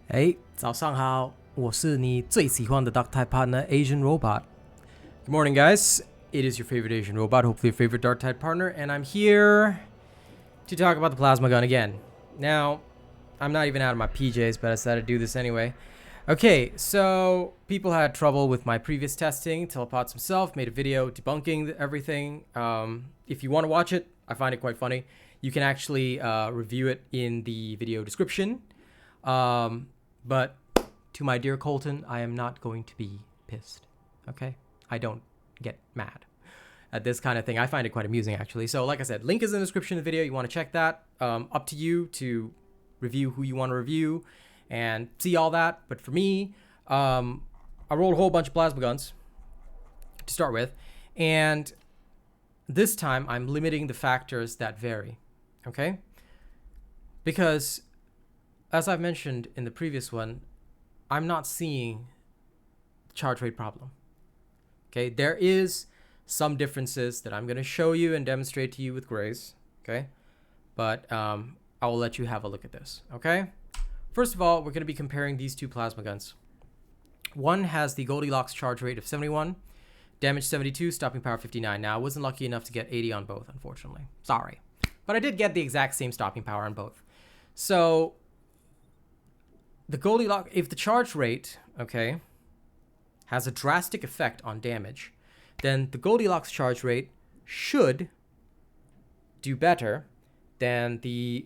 Hey, 早上好，我是你最喜欢的 Darktide partner Asian Robot. Good morning, guys. It is your favorite Asian robot, hopefully your favorite Darktide partner, and I'm here to talk about the plasma gun again. Now, I'm not even out of my PJs, but I decided to do this anyway. Okay, so people had trouble with my previous testing. Telepods himself made a video debunking everything. If you want to watch it, I find it quite funny. You can actually review it in the video description. But to my dear Colton, I am not going to be pissed. Okay? I don't get mad at this kind of thing. I find it quite amusing, actually. So, like I said, link is in the description of the video. You want to check that. Up to you to review who you want to review and see all that. But for me, I rolled a whole bunch of plasma guns to start with. And this time, I'm limiting the factors that vary. Okay? Because as I've mentioned in the previous one, I'm not seeing charge rate problem. Okay, there is some differences that I'm going to show you and demonstrate to you with grace. Okay, but I will let you have a look at this. Okay, first of all, we're going to be comparing these two plasma guns. One has the Goldilocks charge rate of 71, damage 72, stopping power 59. Now, I wasn't lucky enough to get 80 on both, unfortunately. Sorry, but I did get the exact same stopping power on both. So the Goldilocks, if the charge rate, okay, has a drastic effect on damage, then the Goldilocks charge rate should do better than the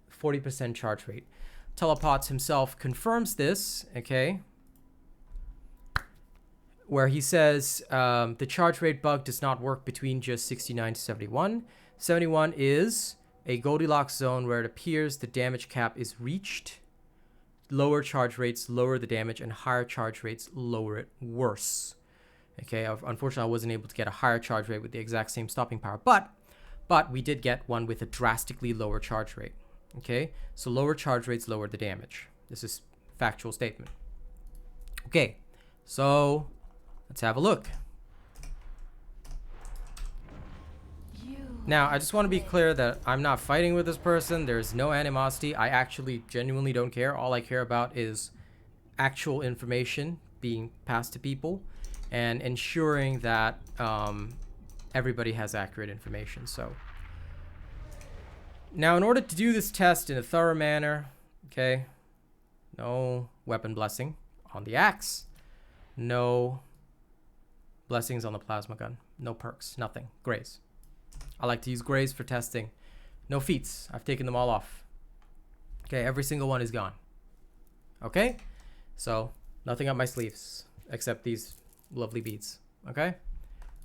40% charge rate. Telepods himself confirms this, okay, where he says the charge rate bug does not work between just 69 to 71. 71 is a Goldilocks zone where it appears the damage cap is reached. Lower charge rates lower the damage, and higher charge rates lower it worse. Okay, unfortunately, I wasn't able to get a higher charge rate with the exact same stopping power, but we did get one with a drastically lower charge rate. Okay, so lower charge rates lower the damage. This is factual statement. Okay, so let's have a look. Now, I just want to be clear that I'm not fighting with this person. There's no animosity. I actually genuinely don't care. All I care about is actual information being passed to people and ensuring that everybody has accurate information. So now, in order to do this test in a thorough manner, okay, no weapon blessing on the axe, no blessings on the plasma gun, no perks, nothing, grace. I like to use grays for testing. No feats. I've taken them all off. Okay, every single one is gone. Okay? So, nothing up my sleeves except these lovely beads. Okay?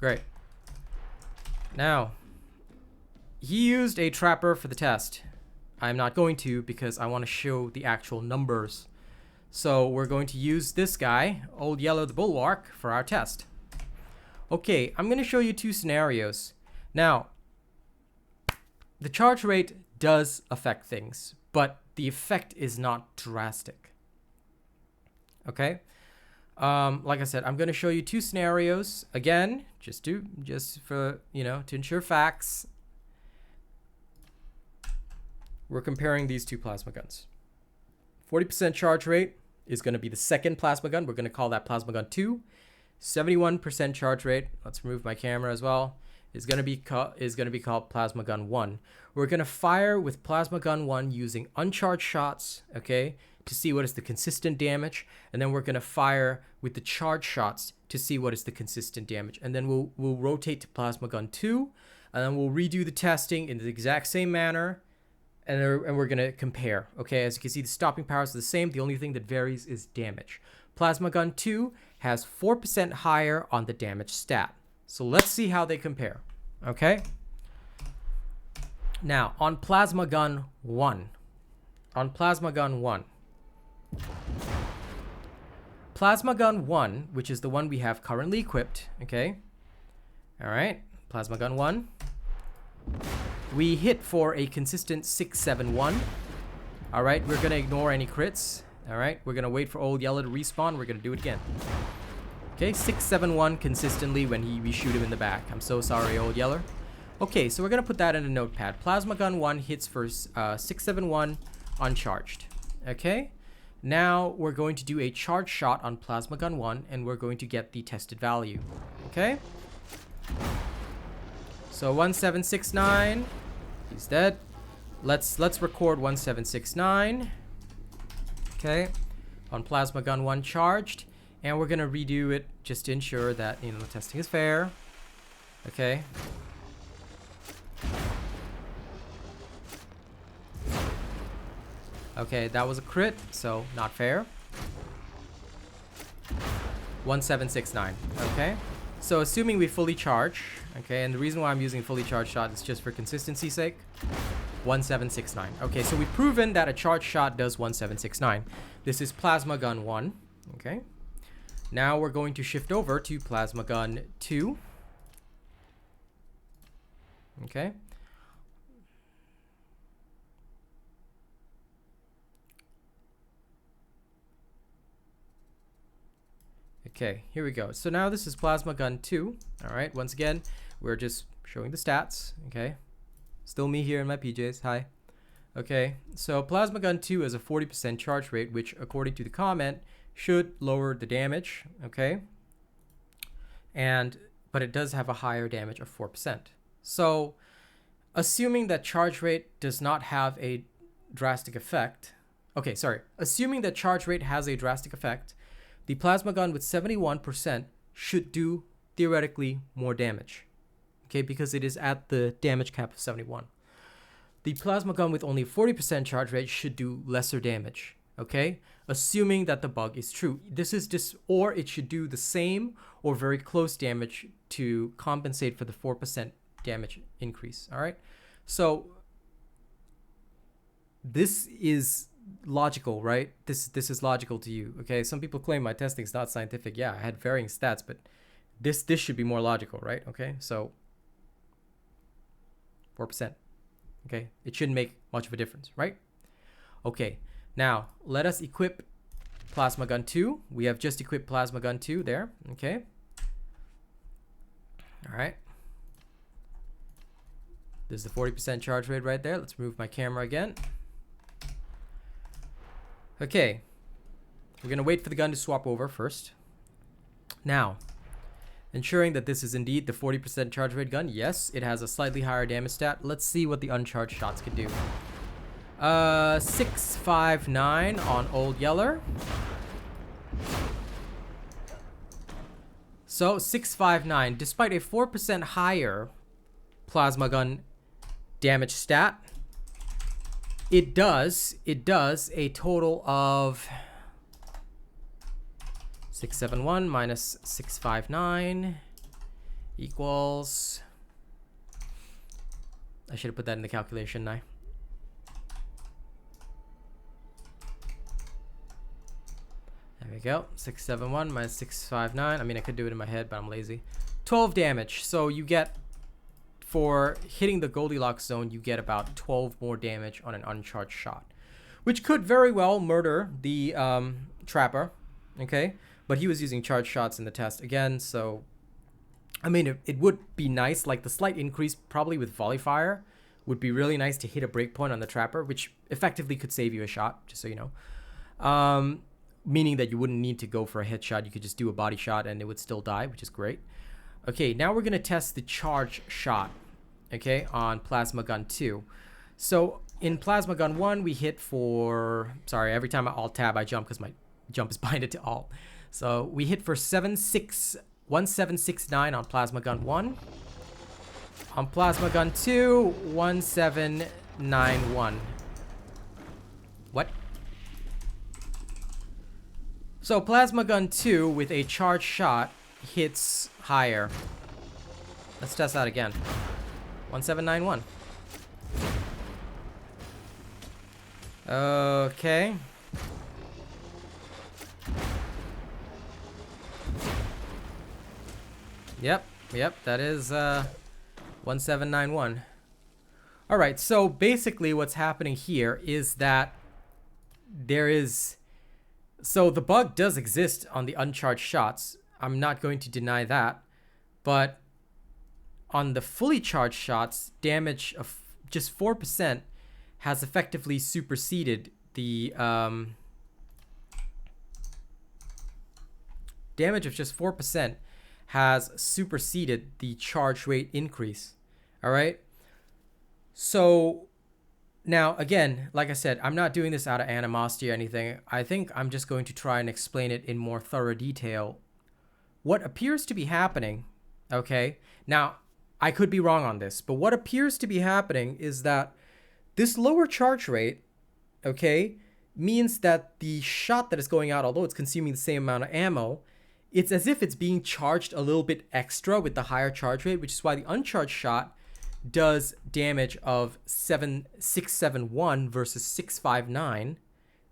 Great. Now, he used a trapper for the test. I'm not going to because I want to show the actual numbers. So, we're going to use this guy, Old Yeller the Bulwark, for our test. Okay, I'm going to show you two scenarios. Now, the charge rate does affect things, but the effect is not drastic. Okay? Like I said, I'm going to show you two scenarios. Again, just for, to ensure facts. We're comparing these two plasma guns. 40% charge rate is going to be the second plasma gun. We're going to call that plasma gun 2. 71% charge rate. Let's remove my camera as well. Is going to be called plasma gun 1. We're going to fire with plasma gun 1 using uncharged shots, okay, to see what is the consistent damage, and then we're going to fire with the charged shots to see what is the consistent damage, and then we'll rotate to plasma gun 2, and then we'll redo the testing in the exact same manner, and we're going to compare. Okay, as you can see, the stopping powers are the same. The only thing that varies is damage. Plasma gun 2 has 4% higher on the damage stat. So let's see how they compare, okay? Now, on Plasma Gun 1. Plasma Gun 1, which is the one we have currently equipped, okay? All right, Plasma Gun 1. We hit for a consistent 671. All right, we're going to ignore any crits. All right, we're going to wait for Old Yeller to respawn. We're going to do it again. Okay, 671 consistently when we shoot him in the back. I'm so sorry, Old Yeller. Okay, so we're going to put that in a notepad. Plasma Gun 1 hits for 671 uncharged. Okay? Now we're going to do a charge shot on Plasma Gun 1, and we're going to get the tested value. Okay? So 1769, he's dead. Let's record 1769. Okay, on Plasma Gun 1 charged, and we're gonna redo it just to ensure that, you know, the testing is fair. Okay. Okay, that was a crit, so not fair. 1769. Okay, so assuming we fully charge, okay, and the reason why I'm using fully charged shot is just for consistency's sake. 1769. Okay, so we've proven that a charged shot does 1769. This is Plasma Gun 1. Okay, now we're going to shift over to Plasma Gun 2. Okay. Okay, here we go. So now this is Plasma Gun 2. All right, once again, we're just showing the stats. Okay, still me here in my PJs. Hi. Okay, so Plasma Gun 2 has a 40% charge rate, which according to the comment should lower the damage. Okay, but it does have a higher damage of 4%. So assuming that charge rate does not have a drastic effect. Okay, sorry. Assuming that charge rate has a drastic effect, the Plasma Gun with 71% should do theoretically more damage. Okay, because it is at the damage cap of 71. The Plasma Gun with only 40% charge rate should do lesser damage. Okay, assuming that the bug is true. This is just, or it should do the same or very close damage to compensate for the 4% damage increase. All right, so this is logical, right? This is logical to you. Okay, some people claim my testing is not scientific. Yeah, I had varying stats, but this should be more logical, right? Okay, so 4%. Okay, it shouldn't make much of a difference, right? Okay, now let us equip Plasma Gun 2. We have just equipped Plasma Gun 2 there. Okay, all right, this is the 40% charge rate right there. Let's move my camera again. Okay, we're gonna wait for the gun to swap over first. Now, ensuring that this is indeed the 40% charge rate gun. Yes, it has a slightly higher damage stat. Let's see what the uncharged shots can do. 659 on Old Yeller. So 659, despite a 4% higher Plasma Gun damage stat, it does a total of 671 minus 659 equals, I should have put that in the calculation, shouldn't I? There we go. 671 minus 659. I mean, I could do it in my head, but I'm lazy. 12 damage. So you get, for hitting the Goldilocks zone, you get about 12 more damage on an uncharged shot, which could very well murder the Trapper. Okay, but he was using charged shots in the test again, so I mean, it would be nice, like the slight increase probably with volley fire would be really nice to hit a breakpoint on the Trapper, which effectively could save you a shot, just so you know. Meaning that you wouldn't need to go for a headshot, you could just do a body shot and it would still die, which is great. Okay, now we're gonna test the charge shot, okay, on Plasma Gun 2. So in Plasma Gun 1, we hit for, sorry, every time I alt tab, I jump because my jump is binded to alt. So we hit for 1769 on Plasma Gun 1. On Plasma Gun 2, 1791. What? So Plasma Gun 2 with a charged shot hits higher. Let's test that again. 1791. Okay. Yep, that is 1791. All right, so basically what's happening here is that so the bug does exist on the uncharged shots. I'm not going to deny that, but on the fully charged shots, damage of just 4% has effectively superseded the damage of just 4% has superseded the charge rate increase. All right. So now, again, like I said, I'm not doing this out of animosity or anything. I think I'm just going to try and explain it in more thorough detail. What appears to be happening, okay? Now, I could be wrong on this, but what appears to be happening is that this lower charge rate, okay, means that the shot that is going out, although it's consuming the same amount of ammo, it's as if it's being charged a little bit extra with the higher charge rate, which is why the uncharged shot does damage of 671 versus 659,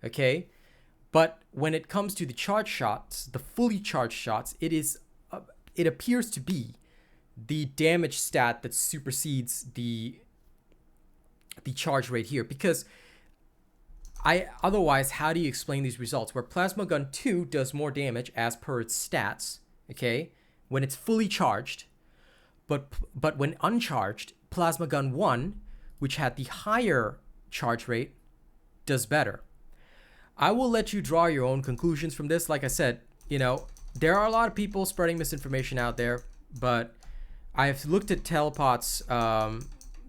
okay? But when it comes to the charged shots, the fully charged shots, it appears to be the damage stat that supersedes the charge rate here, because otherwise, how do you explain these results where Plasma Gun 2 does more damage as per its stats, okay, when it's fully charged, but when uncharged, Plasma Gun 1, which had the higher charge rate, does better. I will let you draw your own conclusions from this. Like I said, you know, there are a lot of people spreading misinformation out there, but I've looked at Telepot's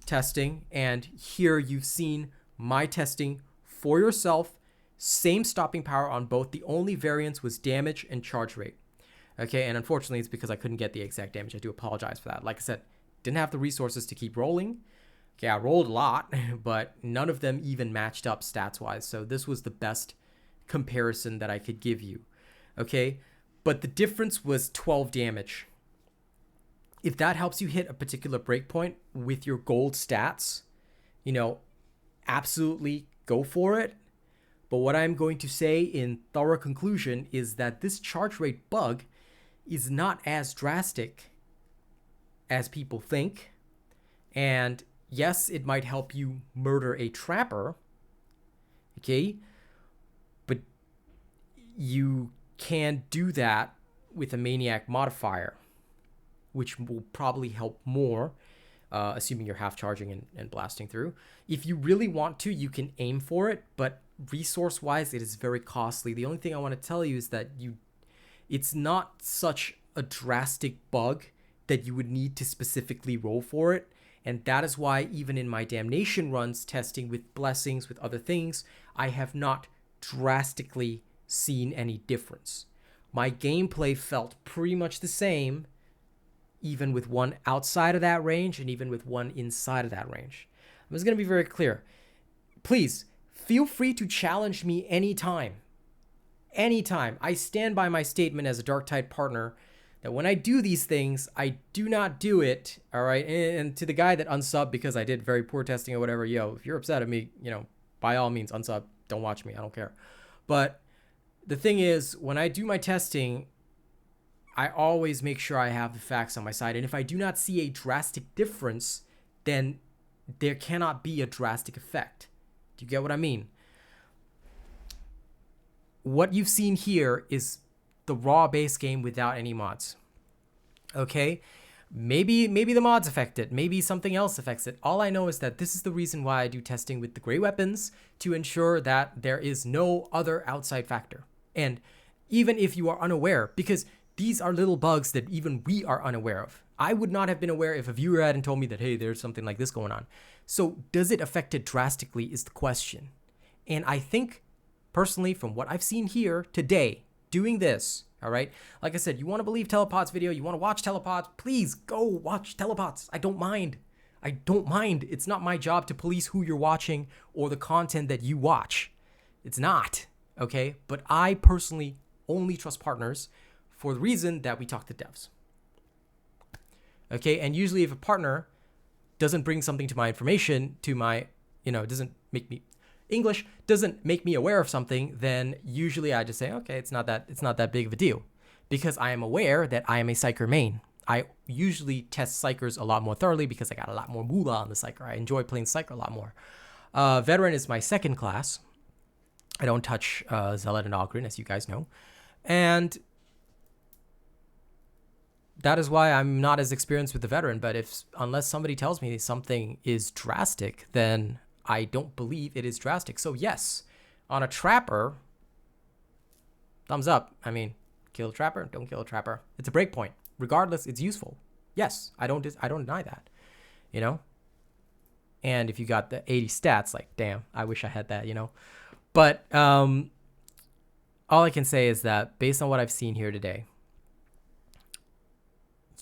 testing, and here you've seen my testing for yourself. Same stopping power on both. The only variance was damage and charge rate. Okay, and unfortunately, it's because I couldn't get the exact damage. I do apologize for that. Like I said, didn't have the resources to keep rolling. Okay, I rolled a lot, but none of them even matched up stats-wise. So this was the best comparison that I could give you. Okay, but the difference was 12 damage. If that helps you hit a particular breakpoint with your gold stats, you know, absolutely go for it. But what I'm going to say in thorough conclusion is that this charge rate bug is not as drastic as people think. And yes, it might help you murder a trapper, okay? But you can do that with a maniac modifier, which will probably help more, assuming you're half charging and blasting through. If you really want to, you can aim for it, but resource-wise, it is very costly. The only thing I want to tell you is that it's not such a drastic bug that you would need to specifically roll for it. And that is why even in my damnation runs, testing with blessings, with other things, I have not drastically seen any difference. My gameplay felt pretty much the same, even with one outside of that range and even with one inside of that range. I'm just going to be very clear. Please, feel free to challenge me anytime. Anytime. I stand by my statement as a Darktide partner that when I do these things, I do not do it, all right? And to the guy that unsubbed because I did very poor testing or whatever, yo, if you're upset at me, you know, by all means, unsub. Don't watch me. I don't care. But the thing is, when I do my testing, I always make sure I have the facts on my side. And if I do not see a drastic difference, then there cannot be a drastic effect. Do you get what I mean? What you've seen here is the raw base game without any mods. Okay? Maybe the mods affect it. Maybe something else affects it. All I know is that this is the reason why I do testing with the gray weapons, to ensure that there is no other outside factor. And even if you are unaware, because these are little bugs that even we are unaware of. I would not have been aware if a viewer hadn't told me that, hey, there's something like this going on. So does it affect it drastically is the question. And I think, personally, from what I've seen here today, doing this, all right? Like I said, you want to believe Telepot's video, you want to watch Telepot, please go watch Telepots. I don't mind. I don't mind. It's not my job to police who you're watching or the content that you watch. It's not, okay? But I personally only trust partners for the reason that we talk to devs. Okay, and usually if a partner doesn't bring something to my information, to my, doesn't make me aware of something, then usually I just say, okay, it's not that big of a deal, because I am aware that I am a Psyker main. I usually test Psykers a lot more thoroughly because I got a lot more moolah on the Psyker. I enjoy playing Psyker a lot more. Veteran is my second class. I don't touch Zealot and Ogren, as you guys know. And that is why I'm not as experienced with the Veteran. But unless somebody tells me something is drastic, then I don't believe it is drastic. So yes, on a Trapper, thumbs up. I mean, Kill a trapper, don't kill a trapper. It's a breakpoint. Regardless, it's useful. Yes, I don't deny that. You know? And if you got the 80 stats, like, damn, I wish I had that, you know? But all I can say is that based on what I've seen here today,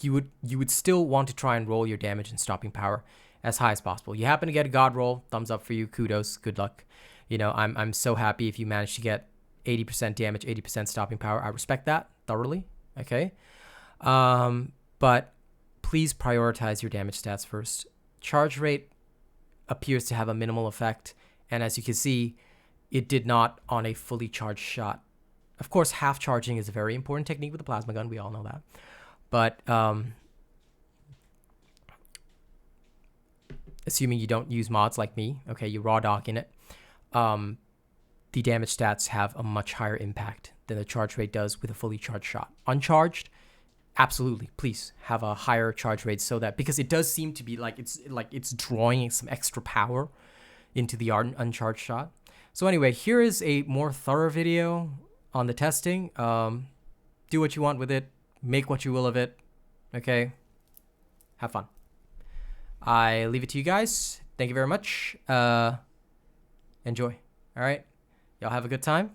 you would still want to try and roll your damage and stopping power as high as possible. You happen to get a god roll, thumbs up for you, kudos, good luck. You know, I'm so happy if you manage to get 80% damage, 80% stopping power. I respect that thoroughly, okay? But please prioritize your damage stats first. Charge rate appears to have a minimal effect, and as you can see, it did not on a fully charged shot. Of course, half charging is a very important technique with the plasma gun. We all know that. But assuming you don't use mods like me, okay, you raw dock in it, the damage stats have a much higher impact than the charge rate does with a fully charged shot. Uncharged, absolutely, please have a higher charge rate so that, because it does seem to be like it's drawing some extra power into the uncharged shot. So anyway, here is a more thorough video on the testing. Do what you want with it. Make what you will of it. Okay? Have fun. I leave it to you guys. Thank you very much. Enjoy. All right? Y'all have a good time.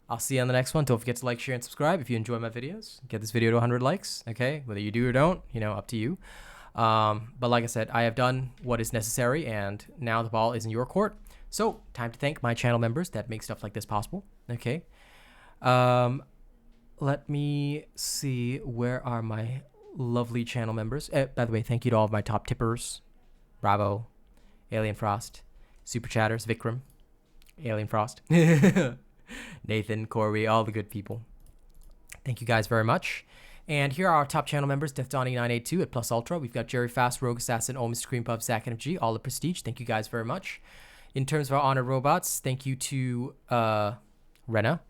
I'll see you on the next one. Don't forget to like, share, and subscribe if you enjoy my videos. Get this video to 100 likes. Okay? Whether you do or don't, you know, up to you. But like I said, I have done what is necessary, and now the ball is in your court. So, time to thank my channel members that make stuff like this possible. Okay? Let me see, where are my lovely channel members? By the way, thank you to all of my top tippers. Bravo, Alien Frost, Super Chatters, Vikram, Alien Frost, Nathan, Corey, all the good people. Thank you guys very much. And here are our top channel members: DeathDonny982 at Plus Ultra. We've got Jerry Fast, Rogue Assassin, Mr. Cream Puff, Zach MG, all the prestige. Thank you guys very much. In terms of our honored robots, thank you to Rena,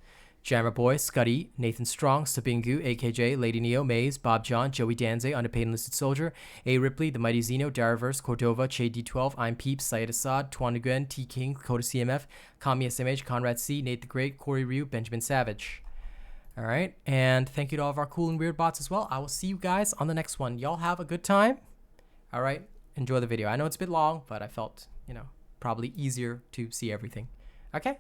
Jammer Boy, Scuddy, Nathan Strong, Sabingu, AKJ, Lady Neo, Maze, Bob John, Joey Danze, Underpaid Enlisted Soldier, A. Ripley, The Mighty Zeno, Daraverse, Cordova, Che D12, I'm Peeps, Syed Assad, Twanugen, T King, Coda CMF, Kami SMH, Conrad C, Nate the Great, Corey Ryu, Benjamin Savage. All right, and thank you to all of our cool and weird bots as well. I will see you guys on the next one. Y'all have a good time. All right, enjoy the video. I know it's a bit long, but I felt, you know, probably easier to see everything. Okay.